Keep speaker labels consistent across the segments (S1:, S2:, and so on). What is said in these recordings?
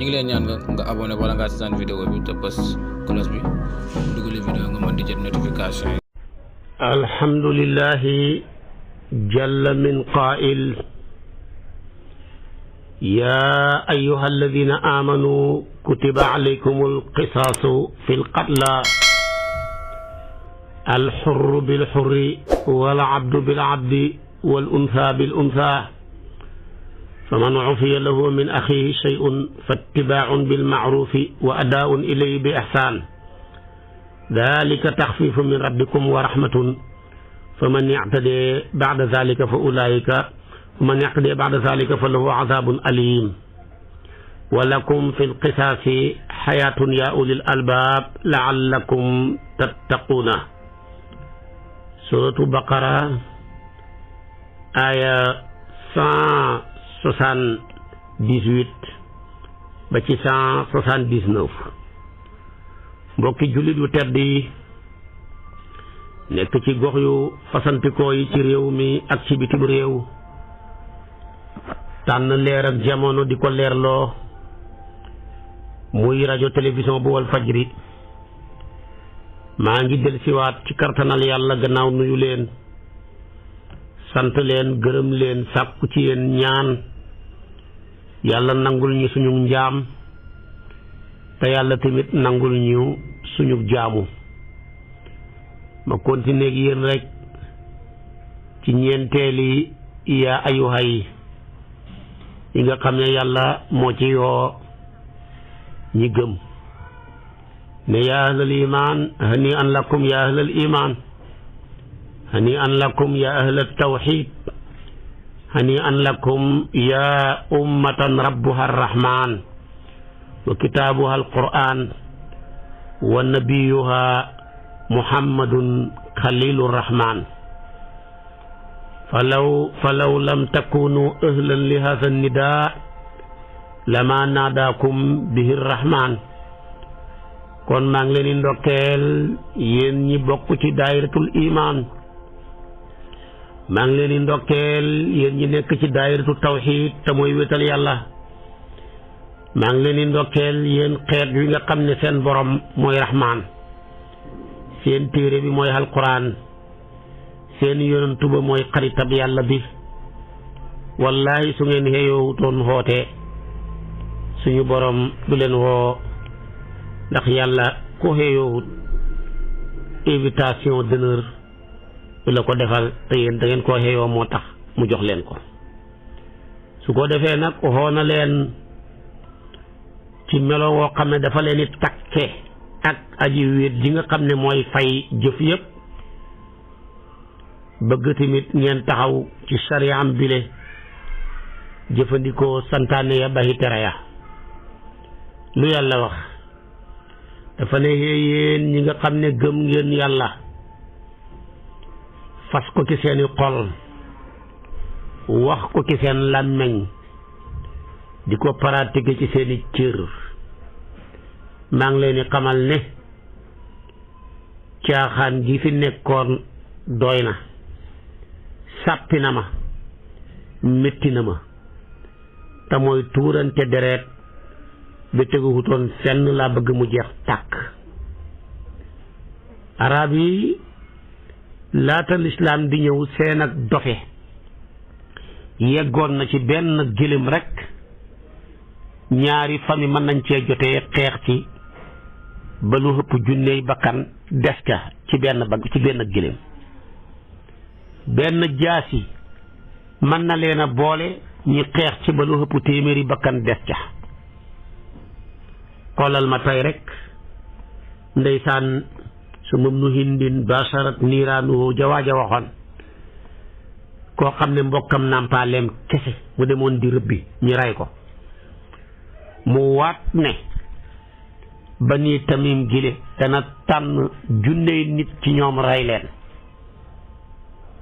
S1: ñu ngi leen ñaan nga abonné wala nga seetaan vidéo bi te bës cloche bi dugal vidéo nga mën di jot notification yi.
S2: alhamdulillahi jalla min qaa'il yaa ayyuha alladina amanu kutiba alaykumul qisaasu fil qatla alxurru bil xurri wal abdu bil abdi wal unsa bil unsa faman ufiya lahu min axihi shay'un fattibaaun bil ma'rufi wa adaaun ilayhi bi ihsaan dalika taxfiifu min rabbikum wa rahmatun faman ya'tadi ba'da zalika fa ulaa'ika man ya'tadi ba'da zalika fa lahu azaabun aliim wa lakum fil qisaasi xayaatun yaa ulil albaab la'allakum tattaquuna. Suuratu Baqara aaya 178 ba ci 179. mbokki jullit yu tedd yi nekk ci gox yu fasantikoo yi ci réew mi ak ci bitim réew tànn leer ak jamono di ko leerloo muy rajo télévision bu wal fajri maa ngi del siwaat ci kartanal yàlla gannaaw nuyu leen sant leen gërëm leen sàkku ci yéen ñaan yàlla nangul ñu suñu njaam te yàlla tamit nangul ñu suñu jaamu. ma continuer ak yéen rek ci ñeenteeli yaa ayuha yi nga xam ne yàlla moo ci yoo ñi gëm ne yaa ahlal iman hani an lakum yaa ahlal iman hani an lakum yaa ahlal tawxid hani an lakum yaa ummatan rabbuha arrahman wa kitaabuha alquran wa nabiyuha muhammadun xalilu rahman falaw lam takunu ahlan li hada nida lama naadaakum bihi rahman. kon maa ngi leen di ndokkeel yéen ñi bokk ci daayiratul iman maa ngi leen di ndokkeel yéen ñi nekk ci daayiratul tawxid te mooy wéetal yàlla maa ngi leen di ndokkeel yéen xeet wi nga xam ne seen borom mooy rahman seen téere bi mooy alquran seen yonantu ba mooy xaritab yàlla bi wallahi su ngeen xëyowutoon xoote suñu borom du leen woo ndax yàlla ku xëyowut invitation d'honneur du la ko defal te yéen da ngeen koo xëyoo moo tax mu jox leen ko. su ko defee nag xoo na leen ci melo woo xam ne dafa leen di takke ak aji wéet ji nga xam ne mooy fay jëf yëpp bëgg tamit ngeen taxaw ci sariyaam bile jëfandikoo santaane ya baxi tere ya. lu yàlla wax dafa ne yéen ñi nga xam ne gëm ngeen yàlla fas ko ci seeni xol wax ko ci seen làmmeñ di ko pratiquer ci seeni cër maa ngi leen di xamal ne caaxaan gi fi nekkoon doy na sàppi na ma métti na ma te mooy tuurante deret bi teguwutoon fenn laa bëgg mu jeex tàkk. arab yi laata lislaam di ñëw seen ak dofe yeggoon na ci benn gëléem rekk ñaari famille mën nañ cee jotee xeex ci ba lu ëpp junney bakkan des ca ci benn gëléem. benn jaasi mën na leen a boole ñi xeex ci ba lu ëpp téeméeri bakkan des ca. xoolal ma tey rek ndeysaan su mam nu hindin basharat niiraanu jawaaja waxoon koo xam ne mbokkam nàmpaaleem kese mu demoon di rëbbi ñi rey ko mu waat ne Bani Tamim gile dana tànn junney nit ci ñoom rey leen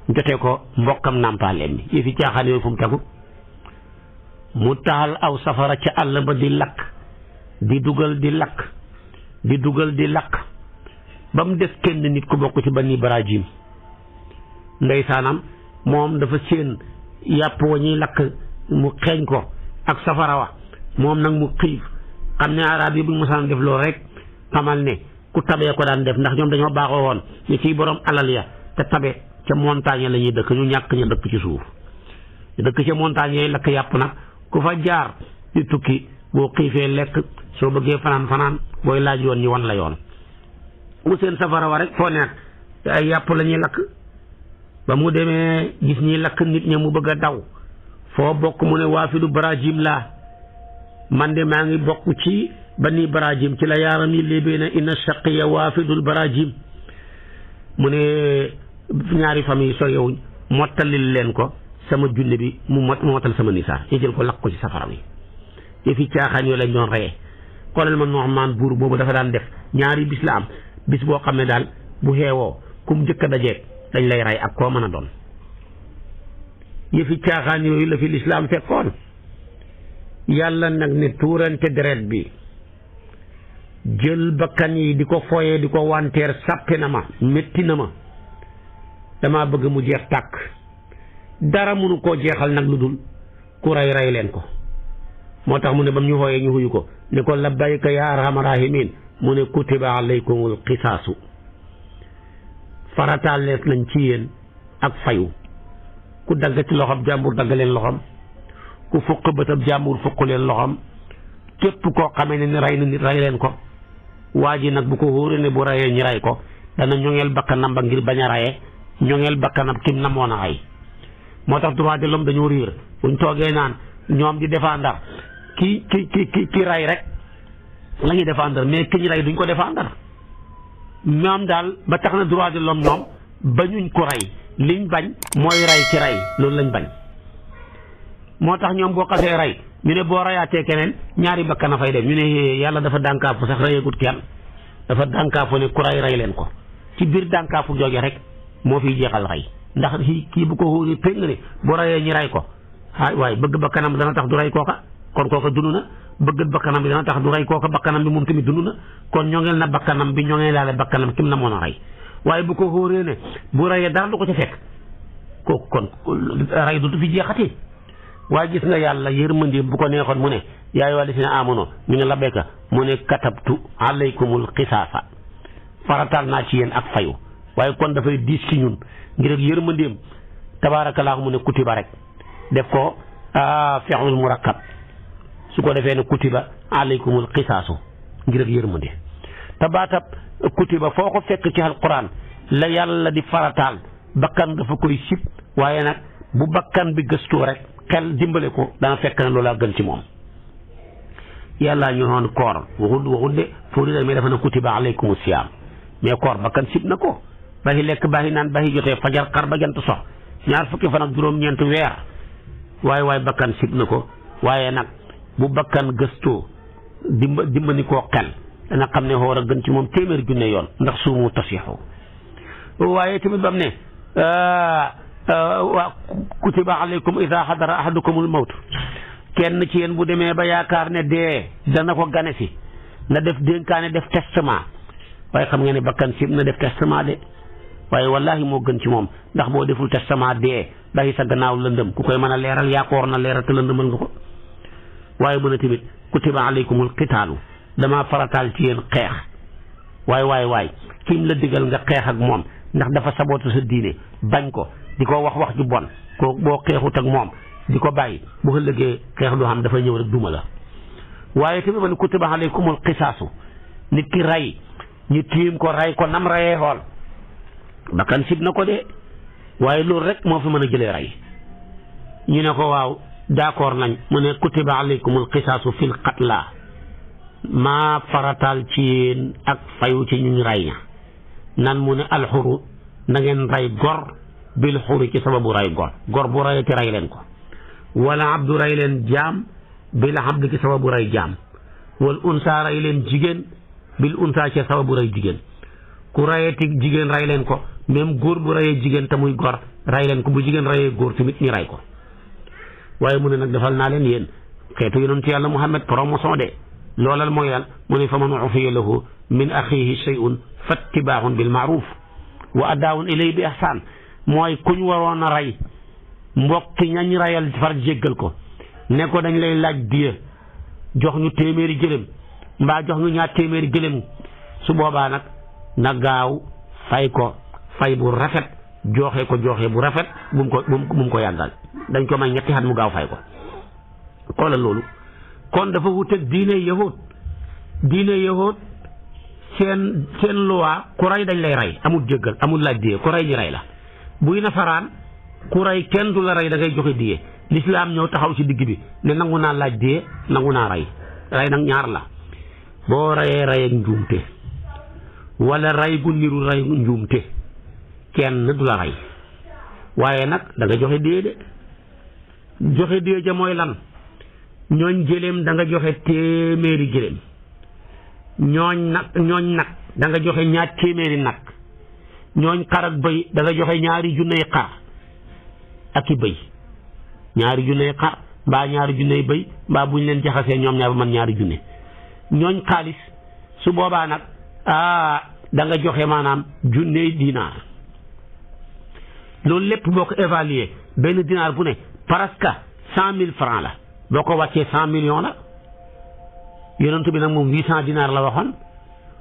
S2: jotee ko mbokkam nàmpaaleem mi yi fi caaxaan yooyu fu mu tegu mu taal aw safara ca àll ba di lakk di dugal di lakk di dugal di lakk ba mu des kenn nit ku bokk ci Bani Barajim ndeysaanam moom dafa séen yàpp wa ñuy lakk mu xeeñ ko ak safara wa moom nag mu xiif xam ne arab yi buñ mosaan def loolu rek xamal ne ku tabee ko daan def ndax ñoom dañoo baaxoo woon ni ciy borom alal ya te tabe ca montagne la ñuy dëkk ñu ñàkk ñu dëkk ci suuf ñu dëkk ca montagne yooyu lakk yàpp nag ku fa jaar di tukki boo xiifee lekk soo bëggee fanaan booy laaj yoon ñu wan la yoon mu seen safara wa rek foo nekk ay yàpp la ñuy lakk ba mu demee gis ñi lakk nit ña mu bëgg a daw foo bokk mu ne waafidu barajim laa man de maa ngi bokk ci bani barajim ci la yaaram yi léebee na inna shaqiya waafidul barajim mu ne ñaari famille so yow mottalil leen ko sama junne bi mu motal sama nisaar ñu jël ko lakk ko ci safara wi yëfi caaxaan yoo lañ doon reyee xoolal ma Nu'maan buur boobu dafa daan def ñaari bis la am bis boo xam ne daal bu xeewoo kum njëkk a dajeeg dañ lay rey ak koo mën a doon yëfi caaxaan yooyu la fi lislaam fekkoon yàlla nag ne tuurante deret bi jël bakkan yi di ko foyee di ko wanteer sàppe na ma métti na ma dama bëgg mu jeex tàkk dara mënu koo jeexal nag lu dul ku rey leen ko moo tax mu ne bam ñu xooyee ñu xuyu ko ne ko labbayka ya arhamar rahimin mu ne kutiba alaykumul qisaasu farataal lees nañ ci yéen ak fayu ku dagg ci loxoom jàmbur dagg leen loxoom ku fukk bëtab jàmbur fukk leen loxoom képp koo xamee ne ni rey na nit rey leen ko waa ji nag bu ko wóoree ne bu reyee ñi rey ko dana ñoŋeel bakkanam ba ngir bañ a reyee ñoŋeel bakkanam kim na moon a rey moo tax droit de l'homme dañoo riir buñ toogee naan ñoom di défendre ki rey rek la ñuy défendre mais ki ñu rey duñ ko défendre ñoom daal ba tax na droit de l'homme ñoom bañuñ ko rey liñ bañ mooy rey ci rey loolu lañ bañ moo tax ñoom boo xasee rey ñu ne boo reyaatee keneen ñaari bakkan a fay dem ñu ne yàlla dafa dànkaafu sax reyeegut kenn dafa dànkaafu ne ku rey leen ko ci biir dànkaafu jooge rek moo fiy jeexal rey ndax kii bu ko xóori péng ne boo reyee ñi rey ko waaye bëgg bakkanam dana tax du rey kooka kon kooka dund na bëgg bakkanam bi dana tax du rey kooka bakkanam bi moom tamit dund na kon ñoŋeel na bakkanam bi ñoŋee laale bakkanam kim na moon a rey waaye bu ko xóoree ne bu reyee dara du ko ca fekk kooku kon rey du fi jeexati waaye gis nga yàlla yërmande bu ko neexoon mu ne yaa ayyuhal lazina aamanu ñu ne labbayka mu ne katabtu alaykumul qisaasa farataal naa ci yéen ak fayu waaye kon dafay diis ci ñun ngir ak yërmandeem tabaarakallaahu mu ne kutiba rek def ko fi'lul murakkab su ko defee ne kutiba alaykumul qisaasu ngir ak yërmande tabaatab kutiba foo ko fekk ci alquran la yàlla di farataal bakkan dafa koy sib waaye nag bu bakkan bi gëstoo rek xel dimbale ko dana fekk na loolaa gën ci moom yàlla ñu noon koor waxul de foo di mais dafa na kutiba alaykumu siyaam mais koor bakkan sib na ko baxi lekk baxi naan baxi jotee fajar xar ba jant sox ñaar fukki fan ak juróom-ñeent weer waaye bakkan sib na ko waaye nag bu bakkan gëstoo dimbali koo xel dana xam ne xoor a gën ci moom téeméer junne yoon ndax suumu tasixu waaye tamit bam ne waa kutiba alaykum ida xadara ahadukumul mawt kenn ci yéen bu demee ba yaakaar ne dee dana ko gane si na def dénkaane def testament waaye xam nga ne bakkan sib na def testament de waaye wallahi moo gën ci moom ndax boo deful testament dee bàyyi sa gannaaw lëndëm ku koy mën a leeral yaa ko war na leeral te lëndëmal nga ko waaye mën a tamit kutiba alaykumul qitaalu damaa farataal ci yéen xeex waay kim la digal nga xeex ak moom ndax dafa sabootu sa diine bañ ko di ko wax ju bon ko boo xeexut ak moom di ko bàyyi bu ëllëgee xeex du xam dafa ñëw rek duma la waaye tamit ba ne kutiba alaykumul qisaasu nit ki rey ñu tiim ko rey ko nam reyee xool bakkan sib na ko de waaye loolu rek moo fi mën a jëlee rey ñu ne ko waaw d'accord nañ mu ne kutiba alaykumul qisaasu fil qatla maa farataal ci yéen ak fayu ci ñu rey ña nan mu ne alxuru na ngeen rey gor bil xuri ci sababu rey gor bu reyati rey leen ko wala abdu rey leen jaam bil abdi ci sababu rey jaam wal unsa rey leen jigéen bil unsa ci sababu rey jigéen ku reyati jigéen rey leen ko même góor bu reyee jigéen te muy gor rey leen ko bu jigéen reyee góor tamit ñu rey ko waaye mu ne nag defal naa leen yéen xeetu yonentu yàlla Muhammad promotion de loolal mooy lan mu ne fa man ufiya lahu min axihi shay'un fattibaaxun bil maaruf wa adaawun ilay bi ihsaan mooy kuñ waroon a rey mbokki ñañ reyal far jéggal ko ne ko dañ lay laaj diya jox ñu téeméeri jërëm mbaa jox nga ñaar téeméeri gëléem su boobaa nag na gaaw fay ko fay bu rafet joxe ko joxe bu rafet bu mu ko yàggal dañ ko may 2 at mu gaaw fay ko. xoolal loolu kon dafa wuteeg diine yahud seen loi ku rey dañ lay rey amul jéggal amul laaj diye ku rey ñu rey la. buy nasaraan ku rey kenn du la rey da ngay joxe diye lislaam ñëw taxaw ci digg bi ne nangu naa laaj diye nangu naa rey nag ñaar la boo reyee rey ak njuumte wala rey gu niru rey gu njuumte kenn du la rey waaye nag da nga joxe diye de joxe diye ja mooy lan ñooñ gëléem da nga joxe téeméeri gëléem ñooñ nag da nga joxe 2 téeméeri nag ñooñ xar ak bëy da nga joxe 2 junney xar ak i bëy 2 junney xar mbaa 2 junney bëy mbaa bu ñu leen jaxasee ñoom ñaar ba man 2 junne ñooñ xaalis su boobaa nag da nga joxe maanaam junney dinaar loolu lépp boo ko évaluer benn dinaar bu ne presque 100 000 francs la boo ko wàccee 100 millions la yonent bi nag moom 800 dinaar la waxoon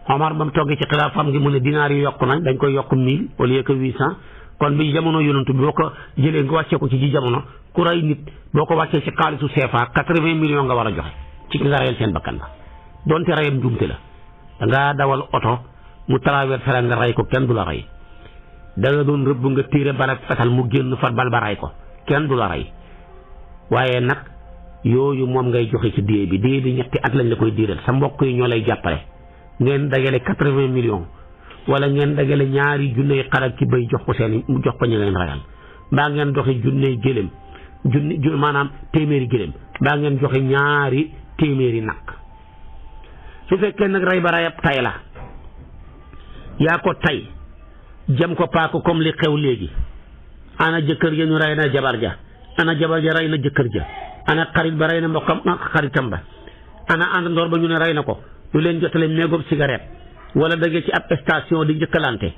S2: Omar ba mu toggee ci xilaafam gi mu ne dinaar yi yokku nañ dañ koy yokk 1000 au lieu que 800 kon bi jamono yonent bi boo ko jëlee nga wàccee ko ci ji jamono ku rey nit boo ko wàccee ci xaalisu CFA 80 millions nga war a joxe ci ki nga reyal seen bakkan ba donte reyam njuumte la da ngaa dawal oto mu traversé la nga rey ko kenn du la rey da nga doon rëbb nga tiire barab fetal mu génn far bal ba rey ko kenn du la rey waaye nag yooyu moom ngay joxe ci diye bi 2 at lañ la koy diiral sa mbokk yi ñoo lay jàppale ngeen dagale 80 millions wala ngeen dagale 2 junney xar ak ki bay jox ko ñu ngeen ragal mbaa ngeen joxe junney gëléem maanaam téeméeri gëléem mbaa ngeen joxe 2 téeméeri nag su fekkee nag rey ba reyab tay la yaa ko tay jam ko paako comme li xew léegi ana jëkkër ja ñu rey na jabar ja ana jabar ja rey na jëkkër ja ana xarit ba rey na mbokkam xaritam ba ana àndandoor ba ñu ne rey na ko lu leen jotale méegob cigarette wala dagee ci ab station di njëkkalante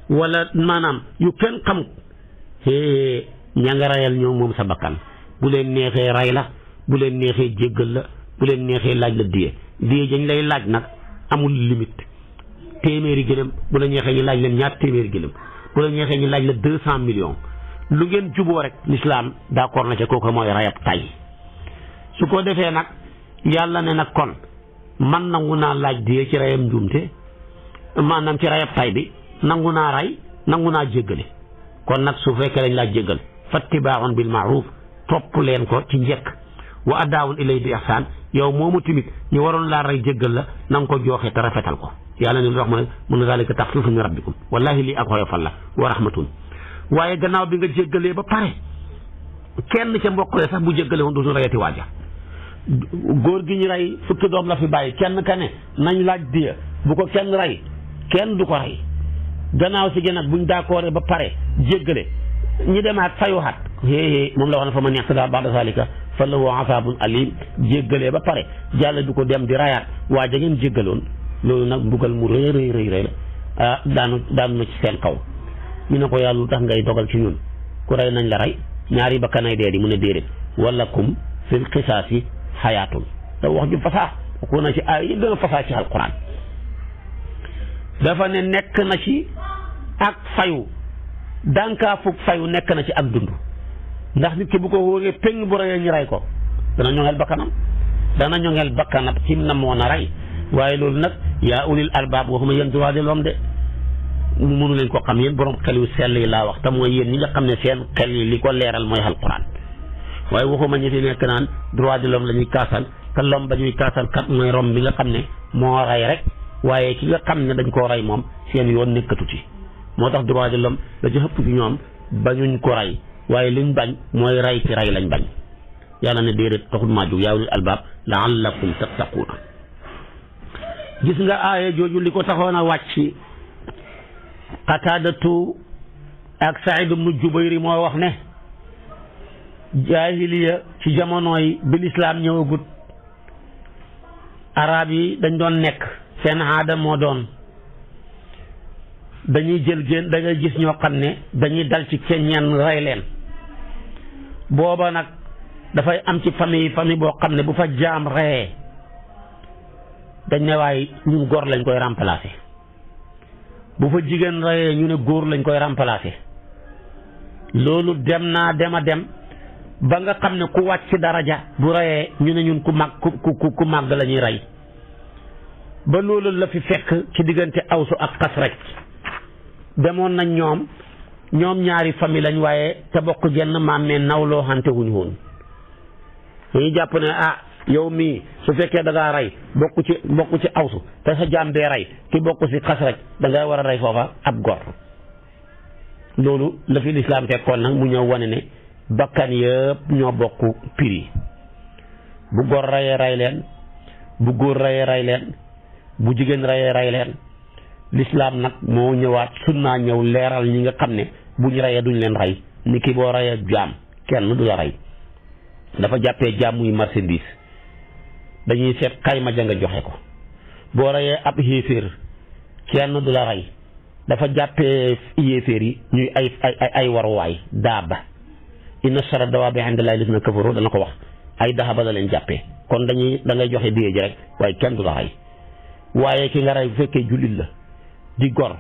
S2: wala maanaam yu kenn xamut ña nga reyal ñoom moom sa bakkan bu leen neexee rey la bu leen neexee jéggal la bu leen neexee laaj la diye dañ lay laaj nag amul limite téeméeri gëlëm bu la neexee ñu laaj leen 2 téeméeri gëlëm bu la neexee ñu laaj la 200 millions lu ngeen juboo rek l'islam d'accord na ca kooku mooy rayab tay su ko defee nag yàlla ne nag kon man nangu naa laaj diye ci rayam njuumte maanaam ci rayab tay bi nangu naa ray nangu naa jéggale kon nag su fekkee lañ laa jéggal fattibaaun bil maaruf topp leen ko ci njëkk wa addaawun ilay bi ihsaan yow moomu tamit ñu waroon laa rey jéggal la na nga ko joxe te rafetal ko yàlla ne lu wax mu ne zalika taxfiifun min rabbikum wallahi lii ak xoyofal la wa rahmatun waaye gannaaw bi nga jéggalee ba pare kenn ca mbokk sax bu jéggale woon dootul reyati waaja góor gi ñu rey 10 doom la fi bàyyi kenn ka ne nañ laaj diya bu ko kenn rey kenn du ko rey gannaaw si gën nag buñ d'accord ba pare jéggale ñi demaat fayuwaat moom la wax na fa man i'tadaa ba'da zaalika fa lahu azaabun aliim jéggalee ba pare jàll du ko dem di rayaat waa ja ngeen jéggaloon loolu nag mbugal mu rëy la daanu na ci seen kaw ñu ne ko yàlla lu tax ngay dogal ci ñun ku rey nañ la rey ñaari bakkanay dee di mu ne déedéet walakum fil qisaasi xayaatun da wax ju fasaa ko na ci ay yi gën a fasaa ci alquran dafa ne nekk na ci ak fayu dankaa fukk fayu nekk na ci ak dund ndax nit ki bu ko wóoree péng bu reyee ñu rey ko dana ñoŋeel bakkanam ci na moo na rey waaye loolu nag yaa ulil albaab waxuma yéen droit de l'homme de mënu leen ko xam yéen borom xel yu sell yi laa wax te mooy yéen ñi nga xam ne seen xel yi li ko leeral mooy alquran waaye waxuma ñi fi nekk naan droit de l'homme la ñuy kaasal te l'homme ba ñuy kaasal kat mooy rom bi nga xam ne moo rey rek waaye ki nga xam ne dañ koo rey moom seen yoon nekkatu ci moo tax droit de l'homme la ci ëpp ci ñoom bañuñ ko rey waaye liñ bañ mooy rey ci rey lañ bañ yàlla ne déedéet taxul maa jóg yaa ulil albaab la'allakum tattaquuna gis nga aaya jooju li ko taxoon a wàcc Qataadatu ak Saïd ibnu Jubayr moo wax ne jaahiliya ci jamonooy bi lislaam ñëwagut arab yi dañ doon nekk seen aada moo doon dañuy jël génn da ngay gis ñoo xam ne dañuy dal ci ñenn rey leen booba nag dafay am ci famille boo xam ne bu fa jaam reyee dañ ne waaye ñun góor lañ koy remplacer bu fa jigéen rayee ñu ne góor lañ koy remplacer loolu dem naa dem a dem ba nga xam ne ku wàcc daraja bu rayee ñu ne ñun ku màgg la ñuy rey ba loolu la fi fekk ci diggante Awsu ak Xasraj demoon nañ ñoom ñaari famille lañ waaye te bokk genn maam mais nawloo xante wuñ woon dañuy jàpp ne yow mii su fekkee da ngaa rey bokk ci Awsu te sa jaam bee rey ki bokk ci Xasraj da ngay war a rey foofa ab gor loolu la fi lislaam fekkoon nag mu ñëw wane ne bakkan yëpp ñoo bokk prix bu gor reyee rey leen bu góor reyee rey leen bu jigéen reyee rey leen lislaam nag moo ñëwaat sunnaa ñëw leeral ñi nga xam ne bu ñu reyee duñ leen rey ni ki boo reyee jaam kenn du la rey dafa jàppee jaam muy marchandise dañuy seet xayma ja nga joxe ko boo reyee ab yéeféer kenn du la rey dafa jàppee yéeféer yi ñuy ay waruwaay daaba inna shara dawaabi indallaahi llaziina kafaru dana ko wax ay daaba la leen jàppee kon da ngay joxe diye ji rek waaye kenn du la rey waaye ki nga rey bu fekkee jullit la di gor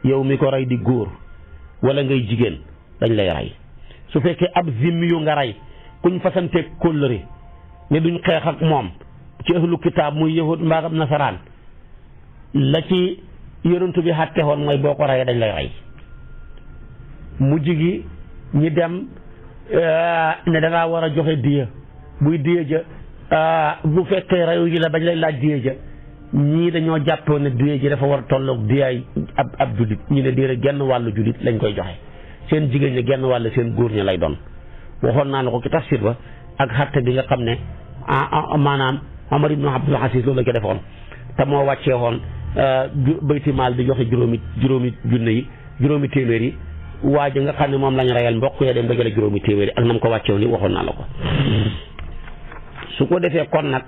S2: yow mi ko rey di góor wala ngay jigéen dañ lay rey su fekkee ab zimmi yu nga rey kuñ fasanteeg kóllëre ne duñ xeex ak moom ci ahlu kitaab muy yahud mbaagam nasaraan la ci yonent bi xàtte woon mooy boo ko reyee dañ lay rey mujj gi ñi dem ne dangaa war a joxe diya buy diya ja bu fekkee reyu ji la bañ lay laaj diya ja ñii dañoo jàppoon ne diya ji dafa war a tolloog diyaay ab jullit ñi ne déedéet genn wàllu jullit lañ koy joxe seen jigéen ñi genn wàll seen góor ñi lay doon waxoon naa la ko ci tafsir ba ak xatte bi nga xam ne maanaam Omar ibnu Abdul Aziz loolu la ko defoon te moo wàccee woon bayti maal di joxe juróomi junne yi juróomi téeméer yi waa ji nga xam ne moom lañ reyal mbokk ya dem dajale juróomi téeméer yi ak na mu ko wàccee woon ni waxoon naa la ko su ko defee kon nag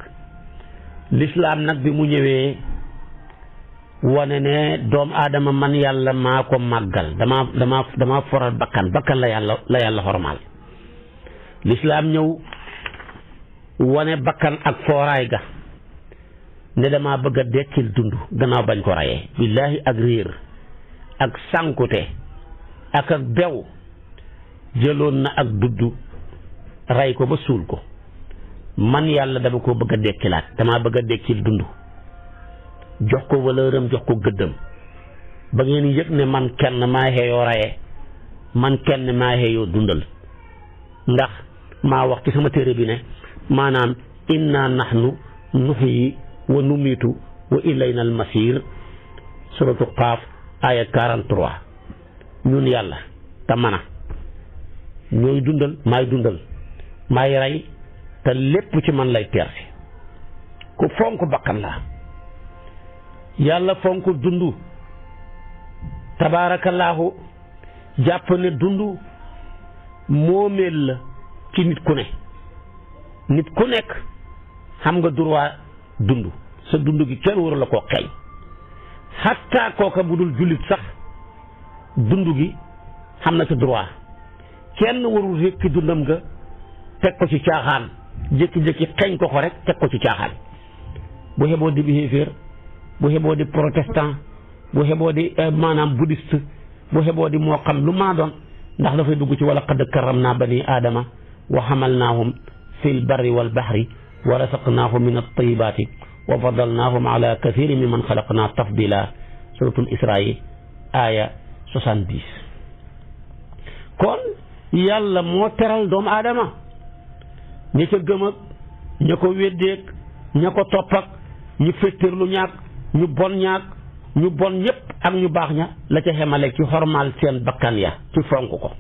S2: lislaam nag bi mu ñëwee wane ne doomu aadama man yàlla maa ko màggal dama foral bakkan la yàlla xormaal lislaam ñëw wane bakkan ak fooraay ga ne dama bëgg a dekkil dund gannaaw bañ ko reyee billaahi ak réer ak sànkute ak bew jëloon na ak dudd rey ko ba suul ko man yàlla dama ko bëgg a dekkilaat dama bëgg a dekkil dund jox ko valeuram jox ko gëddam ba ngeen yëg ne man kenn maa xeeyoo reyee man kenn maa xeeyoo dundal ndax maa wax ci sama téere bi ne maanaam inna nahnu nuhyi wa numiitu wa ilayna al masir suratu qaaf aya 43 ñun yàlla te mana ñooy dundal maay rey te lépp ci man lay tersi ku fonk bakkan la yàlla fonk dund tabaarakallaahu jàpp ne dund moomeel la ci nit ku nekk xam nga droit dund sa dund gi kenn waru la koo xeeñ xatta kooka bu dul jullit sax dund gi xam na sa droit kenn warul rekki dundam nga teg ko ci caaxaan jékki-jékki xeeñ ko rek teg ko ci caaxaan bu xeboo di xéeféer bu xeboo di protestant bu xeboo di maanaam bouddhiste bu xeboo di moo xam lu maa doon ndax dafay dugg ci wala qad karramnaa bani aadama wa hamalnaahum fil barri wal bahri wa razaqnaahum min at-tayyibaati wa faddalnaahum ala kathirin mimman xalaqnaa tafdila suratul Israa aaya 70. kon yàlla moo teral doomu aadama ña ca gëm ak ña ko weddeeg ña ko topp ak ñu féttéerlu ñaak ñu bon ñaak ñu bon ñëpp ak ñu baax ña la ca xemale ci xormaal seen bakkan ya ci fonk ko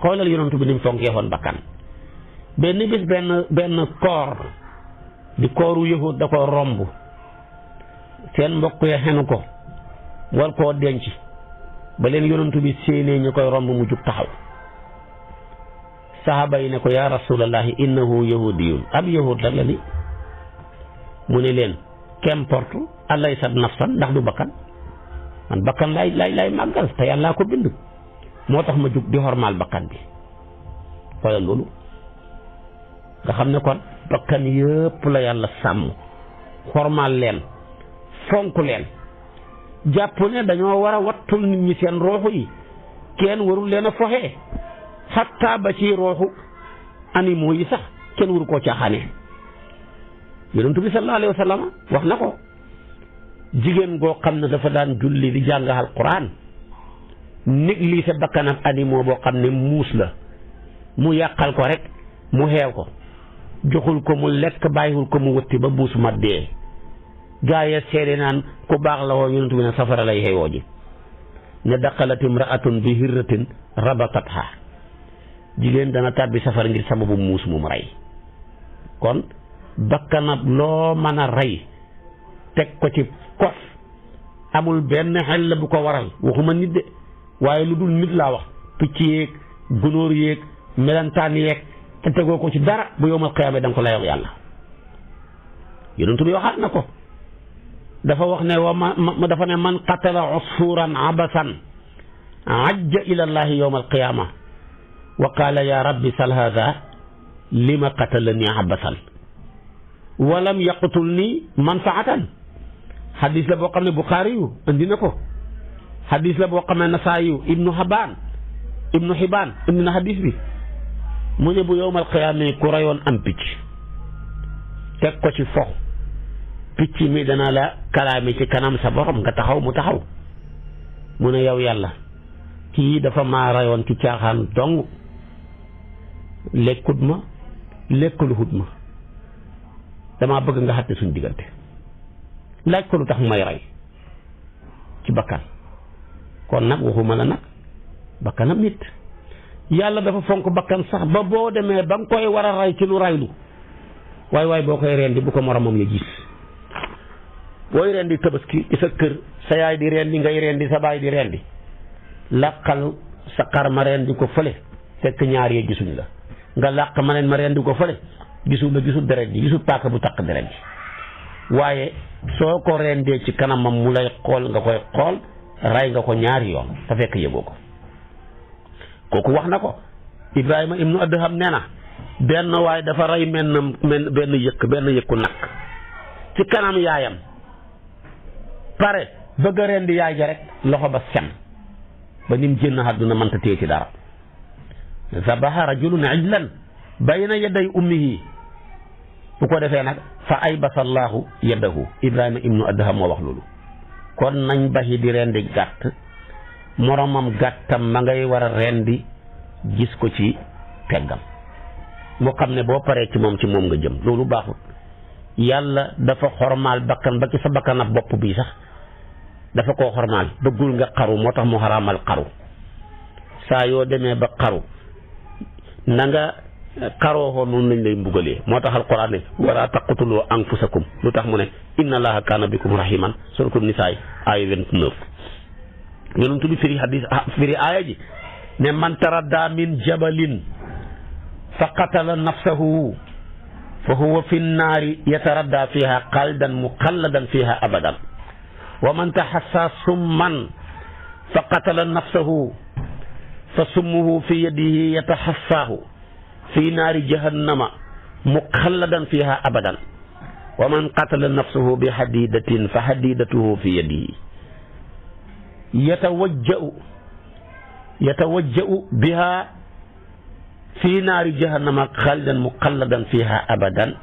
S2: xoolal yonent bi ni mu fonkee woon bakkan benn bis benn koor di kooru yahud da ko romb seen mbokk ya xenu ko war koo denc ba leen yonent bi séenee ñu koy romb mu jug taxaw saxaaba yi ne ko yaa rasulallahi innahu yahudiyun ab yahud la ni mu ne leen qu'importe alaysat nafsan ndax du bakkan man bakkan lay màggal te yàllaa ko bind moo tax ma jug di xormaal bakkan bi xoolal loolu nga xam ne kon bakkan yëpp la yàlla sàmm xormaal leen fonk leen jàpp ne dañoo war a wattul nit ñi seen rooxu yi kenn warul leen a foxee xatta ba ci rooxu animaux yi sax kenn waru koo caaxaanee yonent bi sallallahu alayhi wa sallam wax na ko jigéen goo xam ne dafa daan julli di jàng alquran négligé bakkanam animaux boo xam ne muus la mu yàqal ko rek mu xeew ko joxul ko mu lekk bàyyiwul ko mu wëtti ba muus ma dee gaa ya seede naan ku baax la woo yonent bi ne safara lay xeewoo ji ne daqalat imraatun bi hirratin rabatatha jigéen dana tàbbi safara ngir sababu muus mu rey kon bakkanab loo mën a rey teg ko ci kos amul benn xel bu ko waral waxuma nit de waaye lu dul nit laa wax picc yéeg gunóor yéeg melantaan yeeg te tegoo ko ci dara bu yowmal qiyaama da nga ko layoog yàlla yonent bi waxaat na ko dafa wax ne dafa ne man qatala usfuran abasan ajja ila llahi yowma alqiyama wa qaala ya rabbi sal hada lima qatalani abasan walam yaqtulni manfaatan xadis la boo xam ne Buxaari yu andi na ko xadis la boo xam ne Nasaayi yu ibnu Xibaan indi na xadis bi mu ne bu yowmal qiyaama ku rayoon am picc teg ko ci fox picc mi dana la kalaame ci kanam sa borom nga taxaw mu taxaw mu ne yow yàlla kii dafa maa rayoon ci caaxaan dong lekkut ma lekkaluhut ma damaa bëgg nga xatte suñ diggante laaj ko lu tax may rey ci bakkan kon nag waxuma la nag bakkanam nit yàlla dafa fonk bakkan sax ba boo demee ba nga koy war a rey ci lu raylu waaye boo koy rendi bu ko moromam ya gis booy rendi tabaski ci sa kër sa yaay di rendi ngay rendi sa baay di rendi làqal sa xar ma rendi ko fële fekk ñaar yee gisuñ la nga làq ma neen ma rendi ko fële gisul la gisul deret ji gisul paaka bu taq deret ji waaye soo ko rendee ci kanamam mu lay xool nga koy xool ray nga ko ñaari yoon te fekk yëgoo ko kooku wax na ko Ibrahima ibnu Adham nee na benn waaye dafa rey benn yëkku nag ci kanam yaayam pare bëgg a rendi yaay ja rek loxo ba sem ba nim génn àdduna mënta téye ci dara zabaha rajulun ijlan bayna yaday ummihi bu ko defee nag fa aybasa allahu yadahu Ibrahima ibnu Adham moo wax loolu kon nañ baxi di rendi gàtt moromam gàttam ma ngay war a rendi gis ko ci peggam moo xam ne boo paree ci moom nga jëm loolu baaxul yàlla dafa xormaal bakkan ba ci sa bakkan ab bopp bii sax dafa koo xormaal bëggul nga xaru moo tax mu xaraamal xaru saa yoo demee ba xaru na nga xaroo noonu lañ lay mbugalee moo tax alquran ne wala taqtulu anfusakum lu tax mu ne inna allaha kaana bikum rahiman suratu nisaa aaya 29 yonent bi firi aaya ji ne man taradda min jabalin fa qatala nafsahu fa huwa fi nnaari yataradda fiha xaaldan muxalladan fiha abadan wa man taxassa summan fa qatala nafsahu fa summuhu fi yadihi yataxassaahu fi naari jahannama muxalladan fiha abadan wa man qatala nafsahu bi hadidatin fa hadidatuhu fi yadihi yatawajja'u biha fi naari jahannama xaalidan muxalladan fiha abadan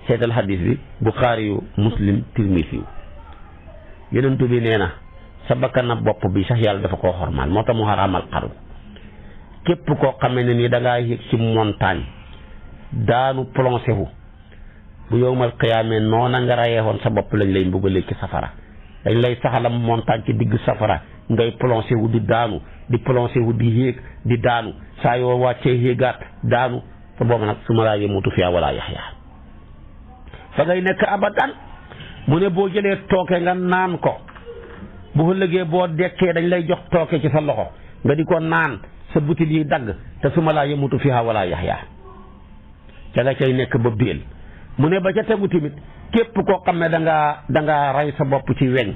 S2: seetal xadis bi Buxaari yu Muslim Tirmisi yu yonent bi nee na sa bakkan bopp bi sax yàlla dafa koo xormaal moo tax mu xaraamal xaru képp koo xamee ne nii da ngaa yëg ci montagne daanu plongé wu bu yowmal qiyaamee noona nga rayee woon sa bopp lañ lay mbugalee ci safara dañ lay saxalam montagne ci digg safara ngay plongé wu di daanu di plongé wu di yéeg di daanu saa yoo wàccee yéegaat daanu te boobu nag su ma laa yemutu fiyaa wala yaxya fa ngay nekk abadan mu ne boo jëlee tooke nga naan ko bu ëllëgee boo dekkee dañ lay jox tooke ci sa loxo nga di ko naan sa butit yi dagg te su ma laa yemutu fiyaa wala yaxya ca nga cay nekk ba biel mu ne ba ca tegu tamit képp koo xam ne da ngaa rey sa bopp ci weñ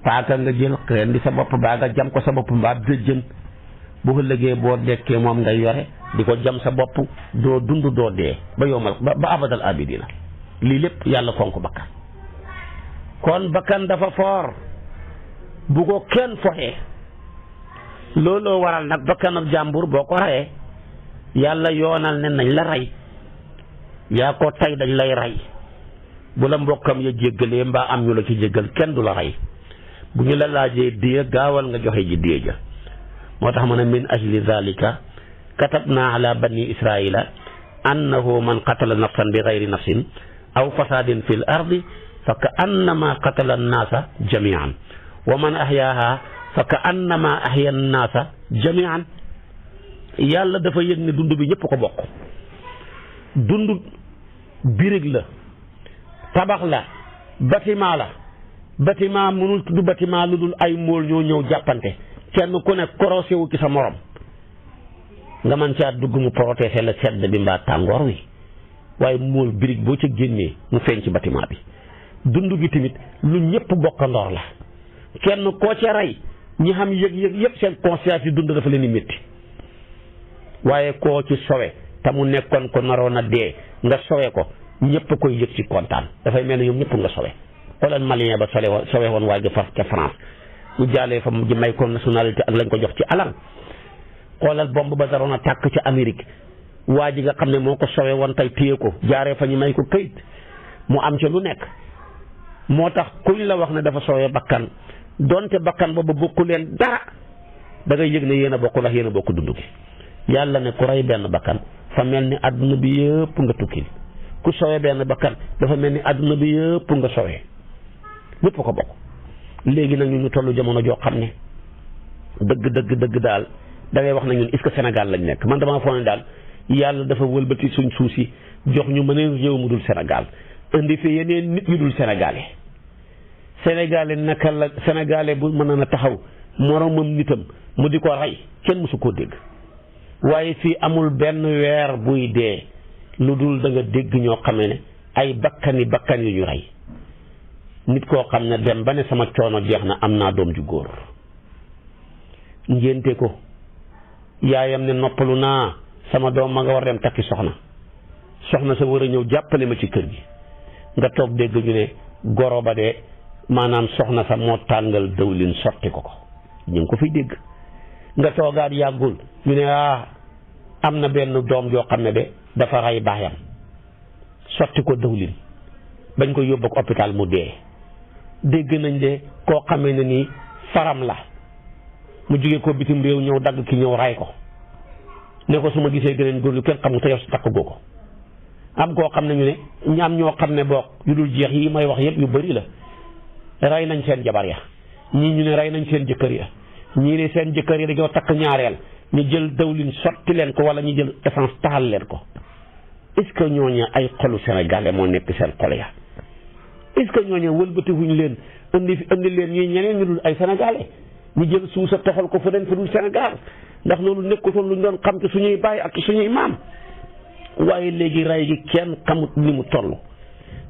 S2: paaka nga jël rendi sa bopp baa nga jam ko sa bopp mbaa jën bu ëllëgee boo dekkee moom ngay yore di ko jam sa bopp doo dund doo dee ba yomal ba abadal abidina lii lépp yàlla fonk bakkan kon bakkan dafa foor bu ko kenn foxee looloo waral nag bakkanab jàmbur boo ko reyee yàlla yoonal ne nañ la rey yaa ko tey dañ lay rey bu la mbokkam ya jéggalee mbaa am ñu la ci jéggal kenn du la rey bu ñu la laajee diya gaawal nga joxe ji diya ja moo tax ma ne min ajli zalika katabna ala bani israila annahu man qatala nafsan bi gayri nafsin aw fasadin fi l ardi fa ka annama qatala annaasa jamian wa man ahyaaha fa ka annama ahya annaasa jamian yàlla dafa yëg ne dund bi ñëpp ko bokk dund birig la tabax la bâtiment mënul tudd bâtiment lu dul ay mool ñoo ñëw jàppante kenn ku ne korosé wu ci sa morom nga mën caa dugg mu protéger la sedd bi mbaa tàngoor wi waaye mool birig boo ca génnee mu feeñ ci bâtiment bi dund gi tamit lu ñëpp bokkandoor la kenn koo ca rey ñi xam yëg-yëg yëpp seen conscience yi dund dafa leen di métti waaye koo ci sowe te mu nekkoon ko naroon a dee nga sowe ko ñëpp koy yëg ci kontaan dafay mel ne ñoom ñëpp nga sowe xoolal malien ba sowe woon waaye ga ca France mu jaalee fa mu may ko nationalité ak lañ ko jox ci alal xoolal bomb ba daroon a tàkk ca Amérique waa ji nga xam ne moo ko sowe woon tey téye ko jaaree fa ñu may ko këyit mu am ca lu nekk moo tax kuñ la wax ne dafa sowe bakkan donte bakkan boobu bokku leen dara da ngay yëg ne yéen a bokk ndax yéen a bokk dund gi yàlla ne ku rey benn bakkan fa mel ni àdduna bi yëpp nga tukki ku sowe benn bakkan dafa mel ni àdduna bi yëpp nga sowee ñëpp ko bokk léegi nag ñu tollu jamono joo xam ne dëgg daal da ngay wax na ñun est-ce que Sénégal lañ nekk man damaa foog ne daal yàlla dafa wëlbati suñ suuf si jox ñu mëneen réew mu dul Sénégal indi fi yeneen nit ñu dul sénégalais naka la sénégalais bu mën na taxaw moromam nitam mu di ko rey kenn mësu koo dégg waaye fii amul benn weer buy dee lu dul da nga dégg ñoo xam ne ay bakkan yu ñu rey nit koo xam ne dem ba ne sama coono jeex na am naa doom ju góor ngénte ko yaayam ne noppalu naa sama doom ma nga war dem takki soxna sa war a ñëw jàppale ma ci kër gi nga toog dégg ñu ne goro ba de maanaam soxna sa moo tàngal dawlin sotti ko ñu ngi ko fiy dégg nga toogaat yàggul ñu ne am na benn doom joo xam ne de dafa rey baayam sotti ko dawlin bañ ko yóbbu ko hôpital mu dee dégg nañ de koo xamee ne nii faram la mu jógee ko bitim réew ñëw dagg ki ñëw ray ko ne ko su ma gisee gëneen góor lu kenn xamul te yow si takk goo ko am koo xam ne ñu ne ñaam ñoo xam ne boog yu dul jeex yi may wax yëpp yu bari la rey nañ seen jabar ya ñii ñu ne rey nañ seen jëkkër ya ñii ne seen jëkkër ya dañoo takk ñaareel ñu jël dawlin sotti leen ko wala ñu jël essence taxal leen ko est-ce que ñooñu ay xolu sénégalais moo nekk seen xol ya est-ce que ñooñu wëlbatiwuñ leen indi leen ñuy ñeneen ñu dul ay sénégalais ñu jël suusa toxal ko fa den fa dul Sénégal ndax loolu nekkutoon lu ñu doon xam ci suñuy baay ak suñuy maam waaye léegi ray gi kenn xamut ni mu toll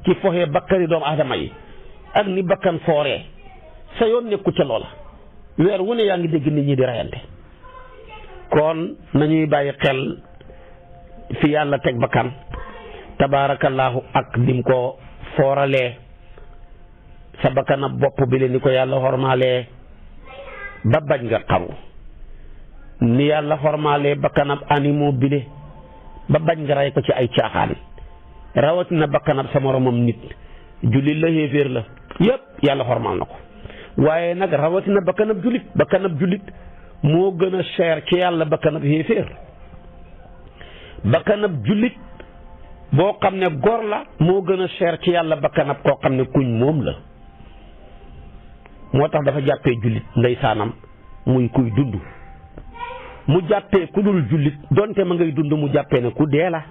S2: ci foxee bakkani doomu aadama yi ak ni bakkan fooree sa yoon nekku ca loola weer wu ne yaa ngi dégg nit ñi di rayante kon nañuy bàyyi xel fi yàlla teg bakkan tabaarakallaahu ak dim ko fooralee sa bakkanab bopp bi le ni ko yàlla xormaalee ba bañ nga xaru ni yàlla xormaalee bakkanab animaux bi le ba bañ nga rey ko ci ay caaxaan rawatina bakkanab sa moromam nit jullit la xéeféer la yépp yàlla xormaal na ko waaye nag rawatina bakkanab jullit moo gën a cher ci yàlla bakkanab xéeféer bakkanab jullit boo xam ne góor la moo gën a cher ci yàlla bakkanab koo xam ne kuñ moom la moo tax dafa jàppee jullit ndeysaanam muy kuy dund mu jàppee ku dul jullit donte ma ngay dund mu jàppee ne ku dee la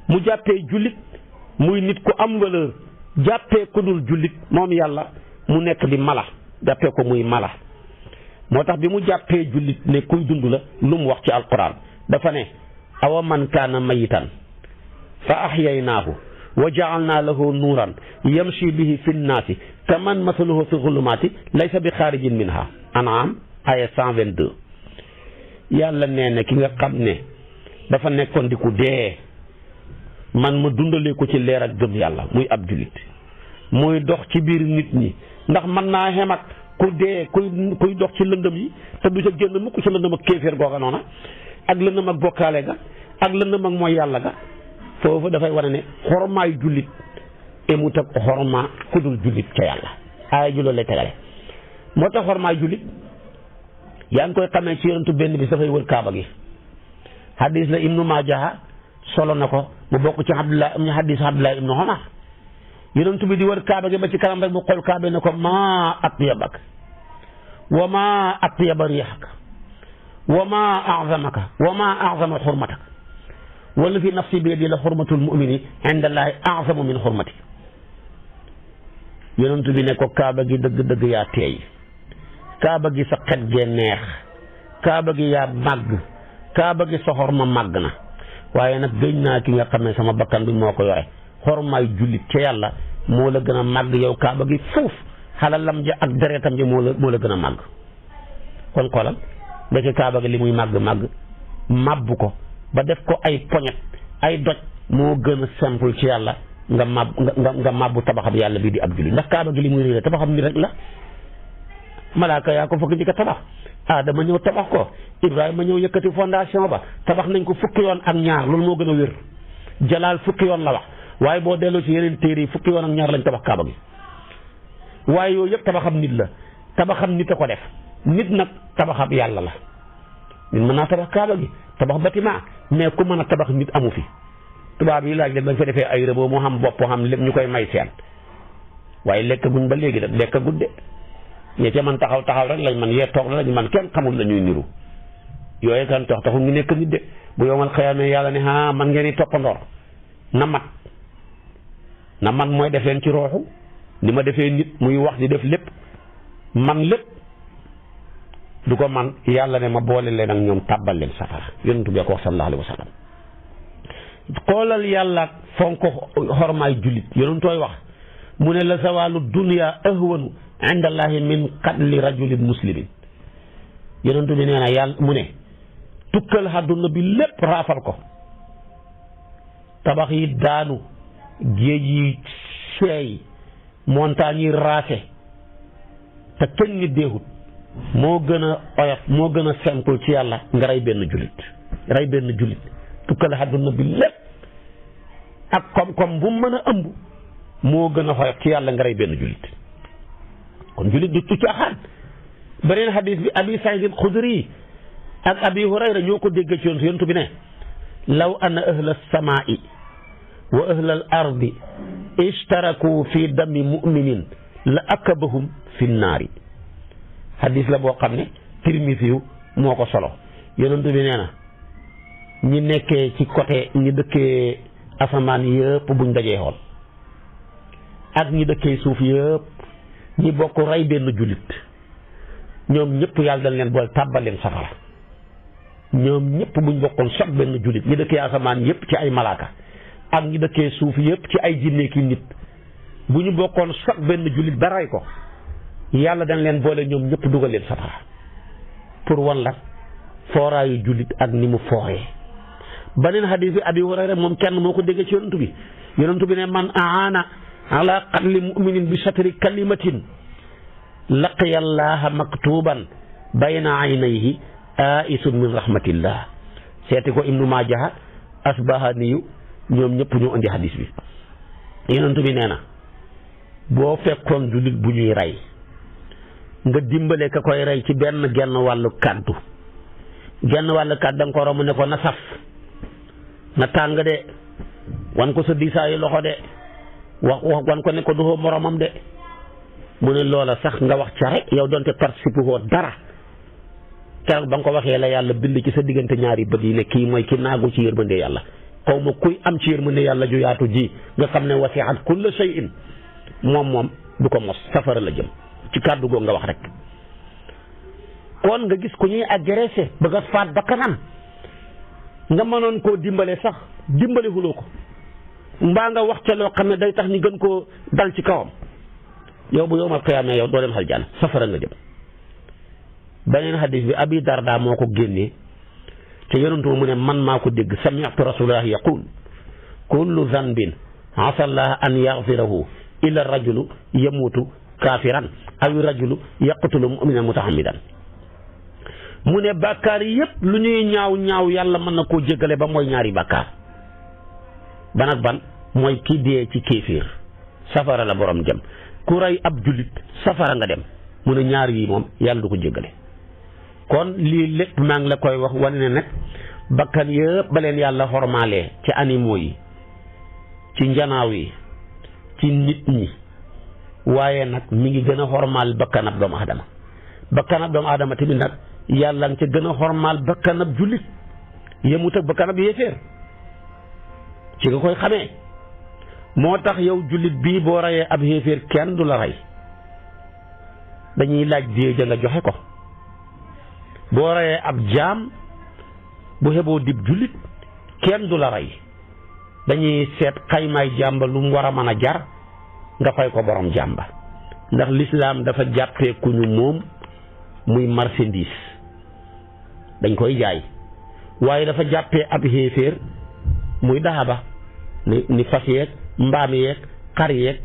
S2: mu jàppee jullit muy nit ku am valeur jàppee ku dul jullit moom yàlla mu nekk di mala jàppee ko muy mala moo tax bi mu jàppee jullit ne kuy dund la lu mu wax ci alquran dafa ne awa man kaana mayitan fa ahyaynaahu wa ja'alnaa lahu nuuran yamshi bihi fi nnaasi kaman masaluhu fi zulumaati laysa bi xaarijin minha An'am aya 122 yàlla nee na ki nga xam ne dafa nekkoon di ku dee man ma dundalee ko ci leer ak gëm yàlla muy ab jullit muy dox ci biir nit ñi ndax mën naa xem ak ku dee kuy dox ci lëndëm yi te du ca génn mukk ci lëndëm ak kéeféer googa noona ak lëndëm ak bokkaale ga ak lëndëm ak mooy yàlla ga foofu dafay wane ne xormaay jullit emut ak xorma ku dul jullit ca yàlla aaya ju loolu lay tegale moo tax xormaay jullit yaa ngi koy xamee ci yonentu benn bi dafay wër kaaba gi hadis la ibnu Maaja solo na ko mu bokk ci hadis Abdullah ibnu Umar yonentu bi di wër kaaba gi ba ci kanam rek mu xool kaaba ne ko maa atyabak wa maa atyaba riixak wa maa azamaka wa maa azama xurmatak wala fi nafsi bi yadi la xurmatul mumini inda allahi azamu min xurmati yonentu bi ne ko kaaba gi dëgg-dëgg yaa teey kaaba gi sa xet gee neex kaaba gi yaa màgg kaaba gi sa xorma màgg na waaye nag gëñ naa ki nga xam ne sama bakkan bi moo ko yore xormaay jullit ca yàlla moo la gën a màgg yow kaaba gi fuuf xalalam ja ak deretam ja moo la gën a màgg kon xoolal ndeke kaaba gi li muy màgg màbbu ko ba def ko ay poñet ay doj moo gën a simple ci yàlla nga màbbu tabaxam yàlla bii di ab jullit ndax kaaba gi li muy réere tabaxam ni rek la malaaka yaa ko fokk njëkk a tabax Adama ñëw tabax ko Ibrahima ñëw yëkkati fondation ba tabax nañ ko fukki yoon ak ñaar loolu moo gën a wér jalaal fukki yoon la wax waaye boo delloo ci yeneen téere yi fukki yoon ak ñaar lañ tabax kaaba gi waaye yooyu yëpp tabaxam nit la tabaxam nit a ko def nit nag tabaxam yàlla la nit mën naa tabax kaaba gi tabax bâtiment mais ku mën a tabax nit amu fi tubaab yi laaj leen dañ fa defee ay rëboo mu xam bopp xam lépp ñu koy may seen waaye lekk guñ ba léegi da lekk gudde ñe ca man taxaw rek lañ man yee toog la lañ man kenn xamul la ñuy niru yooyu kan taxul ñu nekk nit de bu yowmal xiyaamee yàlla ne man ngeen di toppandoor na mat mooy def leen ci rooxu ni ma defee nit muy wax di def lépp man lépp du ko man yàlla ne ma boole leen ak ñoom tàbbal leen safara yonent bi ko wax sallallahu alayhi wa sallam xoolal yàlla fonk xormaay jullit yonentooy wax mu ne la zawaalu dunya ahwanu inda allahi min qatli rajulin muslimin yonent bi nee na yàlla mu ne tukkal àdduna bi lépp raafal ko tabax yi daanu géej yi seey montagne yi raase te kenn nit deexut moo gën a oyof moo gën a simple ci yàlla nga rey benn jullit tukkal àdduna bi lépp ak koom-koom bu mën a ëmb moo gën a oyof ci yàlla nga rey benn jullit kon jullit du tu caaxaan beneen xadis bi abi Saïd al-Xudri ak abi Hurayra ñoo ko dégg ci yonent bi ne law anna ahla samaa'i wa ahla al ardi ishtaraku fi dami muminin la akabahum fi naari xadis la boo xam ne Tirmisi moo ko solo yonent bi nee na ñi nekkee ci côté ñi dëkkee asamaan yëpp buñ dajee xool ak ñi dëkkee suuf yëpp ñi bokk rey benn jullit ñoom ñëpp yàlla dañ leen boole tàbbal leen safara ñoom ñëpp buñ bokkoon sot benn jullit ñi dëkkee asamaan yëpp ci ay malaaka ak ñi dëkkee suuf yëpp ci ay jinne ki nit bu ñu bokkoon sot benn jullit ba rey ko yàlla dañ leen boole ñoom ñëpp dugal leen safara pour wan la fooraayu jullit ak ni mu fooree beneen xadiis bi abi Hurayra moom kenn moo ko déggee ci yonent bi ne man aana ala qatli muminin bi satri kalimatin laqiya allaha maktuban bayna aynayhi aisun min rahmatillah seeti ko ibnu Maaja asbahaniyu ñoom ñëpp ñoo indi xadiis bi yonent bi nee na boo fekkoon jullit bu ñuy rey nga dimbale ka koy rey ci genn wàllu kàddu da nga ko romb ne ko na saf na tàng de wan ko sa diisaayu loxo de wax wan ko ne ko duxoo moromam de mu ne loola sax nga wax ca rek yow doonte participe woo dara keroog ba nga ko waxee la yàlla bind ci sa diggante ñaari bët yi ne kii mooy ki naagu ci yërmande yàlla xaw ma kuy am ci yërmande yàlla ju yaatu ji nga xam ne wasi'at kulla shay'in moom du ko mos safara la jëm ci kàddu googu nga wax rek kon nga gis ku ñuy agressé bëgg a faat ba kanam nga mënoon koo dimbale sax dimbale huloo ko mbaa nga wax ca loo xam ne day tax ñu gën koo dal ci kawam yow bu yowmal qiyaama yow doo dem aljana safara nga jëm beneen xadis bi abi Darda moo ko génnee te yonentu mu ne man maa ko dégg sami'tu rasulullahi yaqul kullu zanbin asa allah an yaghfirahu illa rajulu yamuutu kaafiran aw rajulu yaqtulu mu'minan mutahammidan mu ne bàkkaar yépp lu ñuy ñaaw ñaaw yàlla mën na koo jéggale ba mooy ñaari bàkkaar ban ak ban mooy ki dee ci kéeféer safara la borom jëm ku rey ab jullit safara nga dem mu ne ñaar yi moom yàlla du ko jéggale kon lii lépp maa ngi la koy wax wane ne nag bakkan yëpp ba leen yàlla xormaalee ci animaux yi ci njanaaw yi ci nit ñi waaye nag mi ngi gën a xormaal bakkanab doomu aadama bakkanab doomu aadama tamit nag yàlla nga ca gën a xormaal bakkanab jullit yemut ak bakkanab yéeféer ci nga koy xamee moo tax yow jullit bii boo reyee ab yéeféer kenn du la rey dañuy laaj dee ja nga joxe ko boo reyee ab jaam bu xeboo dib jullit kenn du la rey dañuy seet xaymaay jàmba lu mu war a mën a jar nga fay ko borom jàmba ndax lislaam dafa jàppee ku ñu moom muy marchandise dañ koy jaay waaye dafa jàppee ab xéeféer muy daaba ni fas yeeg mbaam yeeg xar yeeg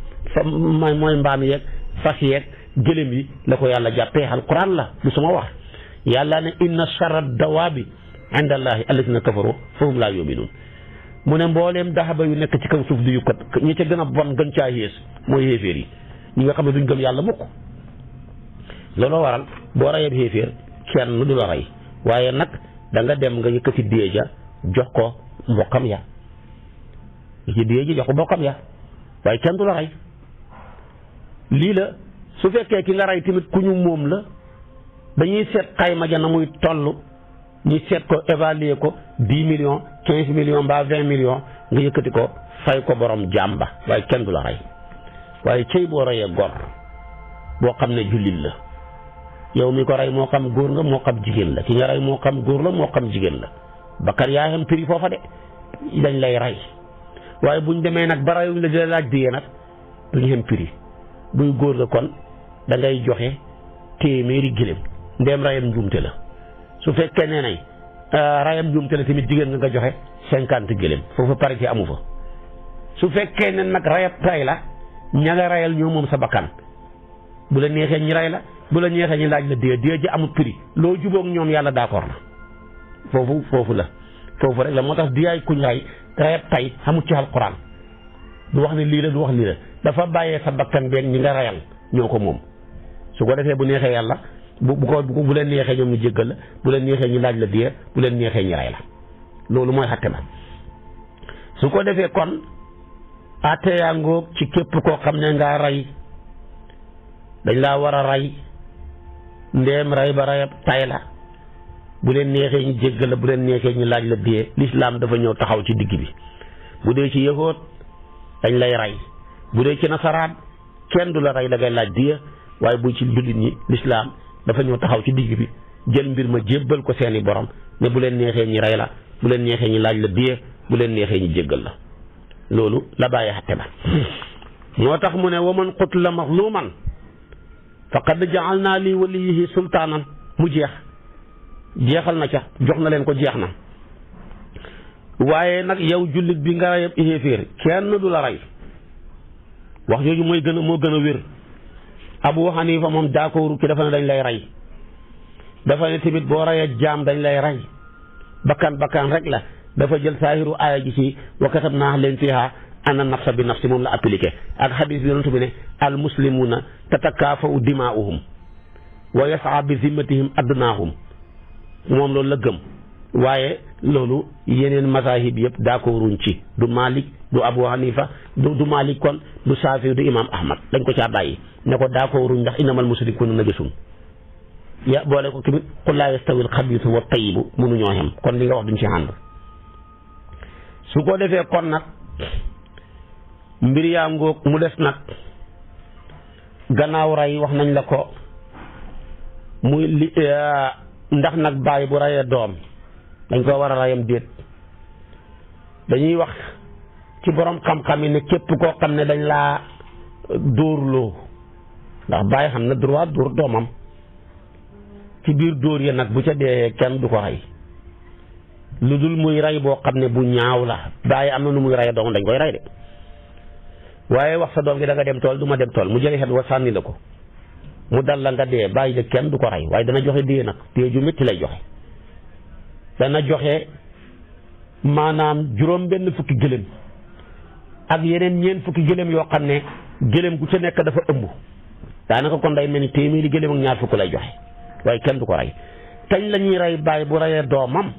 S2: mooy mbaam yeeg fas yeeg gëlëm yi la ko yàlla jàppee alquran la du sama wax yàlla ne inna charra dawaabi inda allahi alladina kafaru fahum laa yuminuun mu ne mbooleem daxaba yu nekk ci kaw suuf di yukkat ñi ca gën a bon gën caa yées mooy xéeféer yi ñi nga xam ne duñ gëm yàlla mukk looloo waral boo reyee xéeféer kenn du la rey waaye nag da nga dem nga yëkkati dee ja jox ko mbokkam ya ci dee ji jox ko mbokkam ya waaye kenn du la rey lii la su fekkee ki nga rey tamit ku ñu moom la dañuy seet xayma ja na muy toll ñu seet ko évaluer ko 10 millions 15 millions mbaa 20 millions nga yëkkati ko fay ko borom jàmba waaye kenn du la rey waaye cëy boo reyee gor boo xam ne jullit la yow mi ko rey moo xam góor nga moo xam jigéen la ki nga rey moo xam góor la moo xam jigéen la bakar yaa xam prix foofa de dañ lay rey waaye buñ demee nag ba reyuñ la di la laaj diyee nag duñu xem prix buy góor la kon da ngay joxe téeméeri gëléem ndeem rayam njuumte la su fekkee nee nañ rayam njuumte la tamit jigéen nga joxe 50 gëléem foofu parité amu fa su fekkee ne nag rayab tay la ña nga rayal ñoo moom sa bakkan bu la neexee ñi ray la bu la neexee ñi laaj la dee ji amul prix loo jubóog ñoom yàlla d'accord na foofu la foofu rek la moo tax diyaay kuñ ray rayab tay xamul ci alquran du wax ne lii la du wax lii la dafa bàyyee sa bakkan beeg ñi nga rayal ñoo ko moom su ko defee bu neexee yàlla bu leen neexee ñoom ñu jéggal la bu leen neexee ñu laaj la dee bu leen neexee ñu rey la loolu mooy xatte ba su ko defee kon atte yaa ngoog ci képp koo xam ne ngaa rey dañ laa war a rey ndeem rey ba reyab tay la bu leen neexee ñu jéggal la bu leen neexee ñu laaj la dee lislaam dafa ñëw taxaw ci digg bi bu dee ci yahood dañ lay rey bu dee ci nasaraan kenn du la rey da ngay laaj dee waaye bu ci jullit ñi lislaam dafa ñëw taxaw ci digg bi jël mbir ma jébbal ko seeni borom ne bu leen neexee ñi rey la bu leen neexee ñi laaj la dee bu leen neexee ñi jéggal la loolu la bàyyi xatte ba moo tax mu ne waman qutila mazluman faqad ja'alna li waliyihi sultaanan mu jeexal na ca jox na leen ko jeex na waaye nag yow jullit bi nga reyab xéeféer kenn du la rey wax jooju moo gën a wér Abu Hanifa moom d'accord ki dafa ne dañ lay rey dafa ne tamit boo reyee jaam dañ lay rey bakkan rek la dafa jël saahiru aaya ji ci wa katabnaa leen fiihaa anna nafsa bi nafsi moom la appliqué ak xadiis bi yonent bi ne al muslimuuna tatakaafa'u dimaa'uhum wa yas'a bi zimmatihim adnaahum moom loolu la gëm waaye loolu yeneen masaahib yëpp d'accorduñ ci du Malik du Abu Hanifa du Malik kon du Saafi du Imam Ahmad dañ ko caa bàyyi ne ko d'accorduñ ndax innamal mushrikuuna najasun ya boole ko tamit qul laa yastawil xabiisu wa tayyibu mënuñoo xem kon li nga wax duñ ci ànd su ko defee kon nag mbir yaa ngoog mu des nag gannaaw rey wax nañ la ko muy li ndax nag bàyyi bu reyee doom dañ ko war a reyam déet dañuy wax ci borom xam-xam yi ne képp koo xam ne dañ laa dóorloo ndax bàyyi xam na droit dóor doomam ci biir dóor ya nag bu ca dee kenn du ko rey lu dul muy rey boo xam ne bu ñaaw la bàyyi am na nu muy rey doomam dañ koy rey de waaye wax sa doom gi da nga dem tool du ma dem tool mu jëli xet wa sànni la ko mu dal la nga dee bàyyi de kenn du ko rey waaye dana joxe dee nag dee ju métti lay joxe dana joxe maanaam juróom benn fukki gëléem ak yeneen ñeent fukki gëléem yoo xam ne gëléem gu ca nekk dafa ëmb daanaka kon day mel ni téeméeri gëléem ak ñaar fukk lay joxe waaye kenn du ko rey kañ la ñuy rey bàyyi bu reyee doomam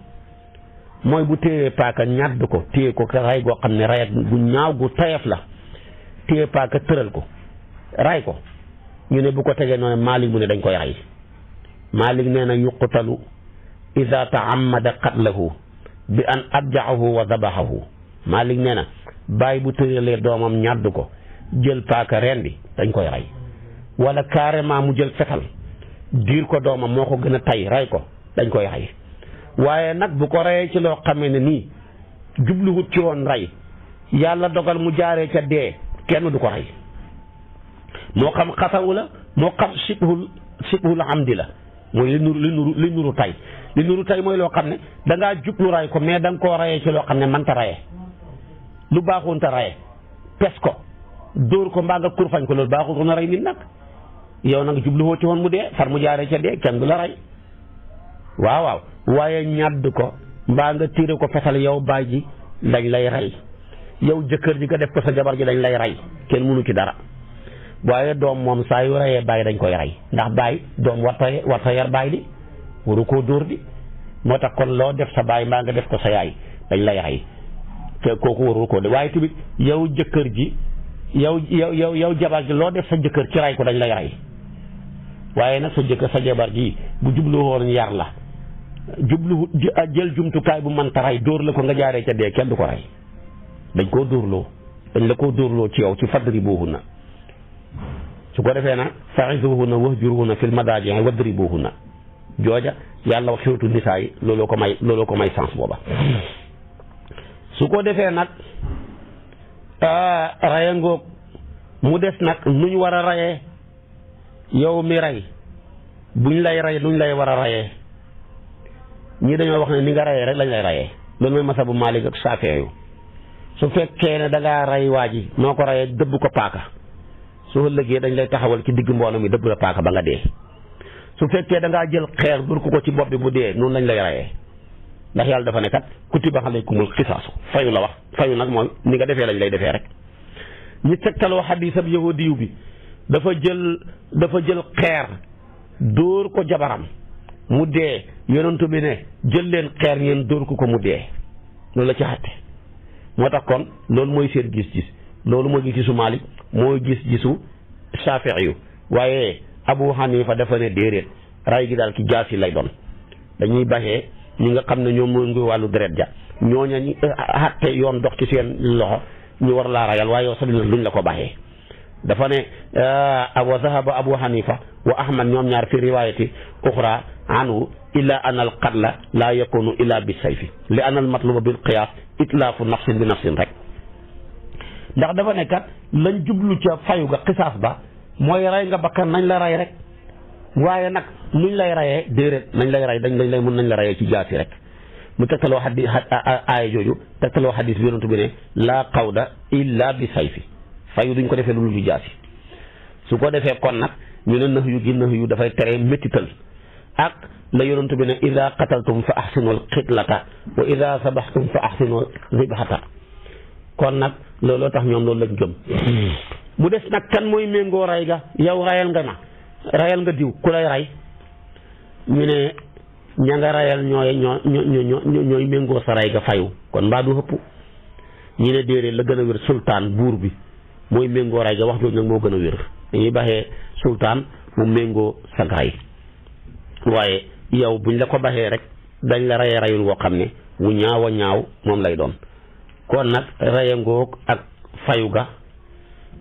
S2: mooy bu téyee paaka ñàdd ko téye ko rey goo xam ne rey gu ñaaw gu tayef la téye paaka tëral ko rey ko ñu ne bu ko tegee noonu Maalik mu ne dañ koy rey Maalik nee na yuqtalu ida taammada qatlahu bi an abjaahu wa dabaxahu Maalik nee na bàyyi bu tëralee doomam ñàdd ko jël paaka rendi dañ koy rey wala carrément mu jël fetal diir ko doomam moo ko gën a tay rey ko dañ koy rey waaye nag bu ko reyee ci loo xamee ne nii jubluwut ci woon rey yàlla dogal mu jaaree ca dee kenn du ko rey moo xam xasawu la moo xam sibhul amdi la mooy li nuru tay li nuru tay mooy loo xam ne dangaa jublu rey ko mais da nga koo reyee ci loo xam ne mënta reyee lu baaxoon te reyee pes ko dóor ko mbaa nga kurfañ ko loolu baaxul na rey nit nag yow nag jubluwoo ci woon mu dee far mu jaaree ca dee kenn du la rey waaw waaye ñàdd ko mbaa nga tiire ko fetal yow baay ji dañ lay rey yow jëkkër ji nga def ko sa jabar ji dañ lay rey kenn mënu ci dara waaye doom moom saa yu reyee baay dañ koy rey ndax baay doom warta yar baay di waru koo dóor di moo tax kon loo def sa baay mbaa nga def ko sa yaay dañ lay rey te kooku waru koo de waaye tamit yow jëkkër ji yow jabar ji loo def sa jëkkër ci rey ko dañ lay rey waaye nag sa jëkkër sa jabar ji bu jublu woon yar la jublu jël jumtukaay bu mënta rey dóor la ko nga jaaree ca dee kenn du ko rey dañ koo dóorloo dañ la koo dóorloo ci yow ci fadribuhunna su ko defee nag fa'izuhunna wahjuruhunna fil madaaji' wadribuhunna jooja yàlla wax xewtu nisaa yi looloo ko may sens booba su ko defee nag raya ngoog mu des nag nuñ war a rayee yow mi rey buñ lay rey nuñ lay war a rayee ñii dañoo wax ne ni nga rayee rek lañ lay rayee loolu mooy masabu Maalik ak Saafi'i yu su fekkee ne da ngaa rey waa ji noo ko rayee dëbb ko paaka su ëllëgee dañ lay taxawal ci digg mbooloo mi dëbb la paaka ba nga dee su fekkee da ngaa jël xeer dur ko ci bopp bi bu dee noonu lañ lay rayee ndax yàlla dafa ne kat kutiba alaykumul qisaasu fayu la wax fayu nag mooy ni nga defee lañ lay defee rek ñi tegtaloo xadiisab yahudiyu bi dafa jël xeer dóor ko jabaram mu dee yonentu bi ne jël leen xeer ngeen dóor ko mu dee loolu la ci xatte moo tax kon loolu mooy seen gis-gis loolu mooy gis-gisu Maalik mooy gis-gisu Saafi'i yu waaye Abu Hanifa dafa ne déedéet ray gi daal ki jaasi lay doon dañuy baxee ñi nga xam ne ñoom mooy ngi wàllu deret ja ñooña ñi xatte yoon dox ci seen loxo ñu war laa rayal waaye yow sax duñ la ko baxee dafa ne wa zahaba Abu Hanifa wa Ahmad ñoom ñaar fi riwayati uxra anhu illa an al qatla la yakunu illa bi sayfi li an al matluba bil qiyaas itlaafu nafsin bi nafsin rek ndax dafa ne kat lañ jublu ca fayu ga qisaas ba mooy rey nga bakkan nañ la rey rek waaye nag nuñ lay reyee déedéet nañ lay rey mën nañ la reyee ci jaasi rek mu tegtaloo xaddi aaya jooju tegtaloo xadis bi yonent bi ne laa qawda illa bi sayfi fayu duñ ko defee lu lu jaasi su ko defee kon nag ñu ne nax yu dafay tere méttital ak la yonent bi ne ida qataltum fa ahsinul qitlata wa ida sabaxtum fa ahsinul zibhata kon nag looloo tax ñoom loolu lañ gëm mu des nag kan mooy méngoo rey ga yow rayal nga diw ku lay rey ñu ne ña nga rayal ñooy méngoo sa rey ga fayu kon mbaa du xëpp ñu ne déedéet la gën a wér sultaan buur bi mooy méngoo rey ga wax jooju nag moo gën a wér dañuy baxee sultaan mu méngoo sa rey waaye yow buñ la ko baxee rek dañ la reyee reyul woo xam ne wu ñaaw a ñaaw moom lay doon kon nag reye ngoog ak fayu ga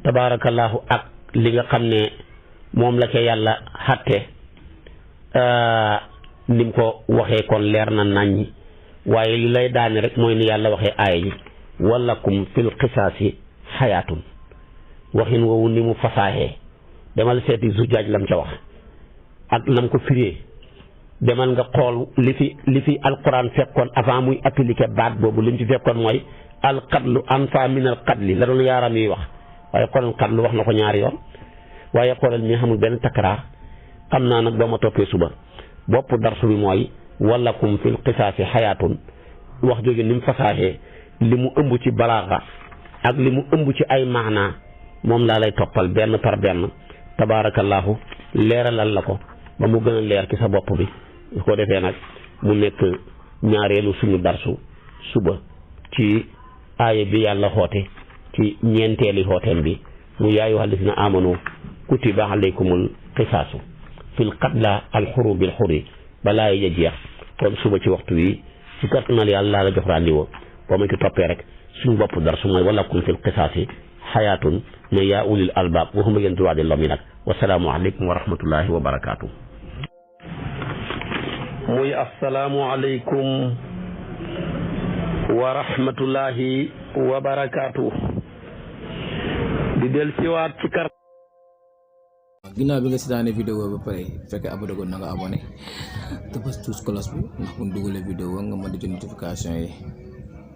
S2: tabaarakallaahu ak li nga xam ne moom la ca yàlla xatte nim ko waxee kon leer na naññi waaye li lay daane rek mooy ni yàlla waxee aaya yi walakum fil qisaasi xayaatun waxin woowu ni mu fasaaxee demal seeti Zujaaj lam ca wax ak lam ko firee demal nga xool li fi alquran fekkoon avant muy appliqué baat boobu li mu ci fekkoon mooy alqatlu anfa min alqatli la doon yaaram yi wax waaye xoolal kat lu wax na ko ñaari yoon waaye xoolal mi xamul benn takraar. xam naa nag ba ma toppee suba bopp darsu bi mooy walakum fil qisaasi xayaatun wax jooju ni mu fasaaxee li mu ëmb ci balaaxa ak li mu ëmb ci ay maanaa moom laa lay toppal benn par benn tabaarakallaahu leeralal la ko ba mu gën a leer ci sa bopp bi su ko defee nag mu nekk ñaareelu suñu darsu suba ci aaya bi yàlla xoote ci ñeenteeli xooteem bi mu yaa ayyuhal lazina aamanu kutiba alaykumul qisaasu fil qatla al xuru bil xuri balaa ya jeex kon suba ci waxtu wi ci kattanal yàlla la jox rendez-vous boo ma ci toppee rek suñu bopp darsu mooy walakum fil qisaasi xayaatun ne yaa ulil albaab waxuma yéen droit de l'homme yi nag wasalaamu aleykum wa rahmatullahi wa barakaatu. muy asalaamu aleykum wa rahmatullahi wa barakaatu. di del siwaat ci kar
S1: ginnaaw bi nga seetaanee vidéo ba pare fekkee abonné ko na nga abonné te bës tous cloche bi ndax bu ñu dugalee vidéo nga mën di jot notification yi.